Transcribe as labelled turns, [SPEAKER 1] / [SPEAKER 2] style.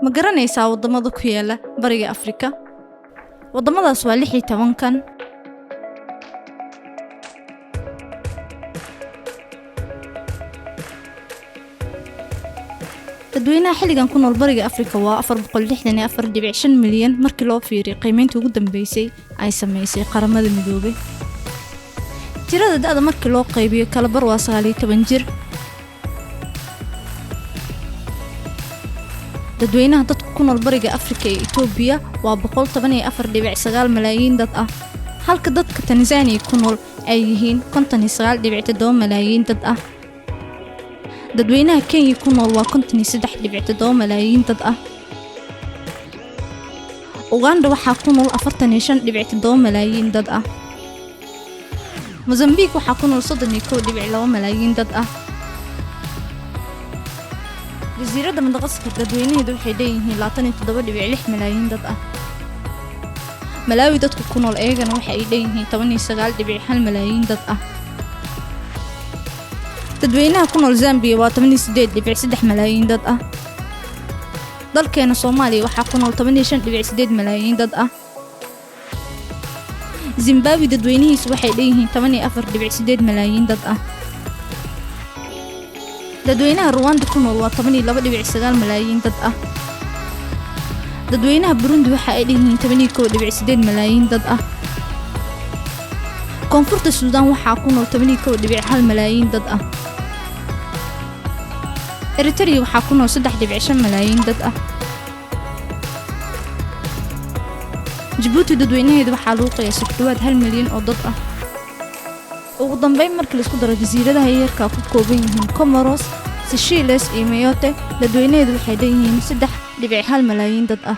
[SPEAKER 1] Ma garanaysaa waddamada ku yaala Bariga Afrika? Waddamadaas waa 16-kan. dadweynaha xilligan ku nool Bariga Afrika waa 464.5 milyan markii loo fiiriyo qiimeyntii ugu dambeysay ay sameysay qaramada midoobay. tirada da'da markii loo qaybiyo kala bar waa 19 jir. dadweynaha dadka ku nool Bariga Afrika ee Itoobiya waa 114.9 malaayiin dad ah, halka dadka Tanzania ku nool ay yihiin 59.7 malaayiin dad ah. dadweynaha Kenya ku nool waa 53.7 malaayiin dad ah. Uganda waxaa ku nool 45.7 malaayiin dad ah. Mozambique waxaa ku nool 31.2 malaayiin dad ah. jasiiradda Madagascar dadweynaheedu waxay leeyihiin 27.6 malaayiin dad ah. Malawi dadku ku nool ayagana waxa ay leeyihiin 19.1 malaayiin dad ah. dadweynaha ku nool Zambia waa 18.3 malaayiin dad ah. dalkeena Soomaaliya waxaa ku nool 15.8 malaayiin dad ah. Zimbabwe dadweynihiisu waxay leeyihiin 14.8 malaayiin dad ah. dadweynaha Rwanda ku nool waa 12.9 malaayiin dad ah. dadweynaha Burundi waxa ay leeyihiin 11.8 malaayiin dad ah. koonfurta Suudaan waxaa ku nool 11.1 malaayiin dad ah. Eritrea waxaa ku nool 3.5 malaayiin dad ah. Djibouti dadweynaheedu waxaa lagu qiyaasay dhawaad 1 milyan oo dad ah. ugu dambeyn markii la isku daro jasiiradaha yarka ku kooban yihiin Comoros, Seychelles iyo Mayotte dadweynaheedu waxay leeyihiin 3.1 malaayiin dad ah.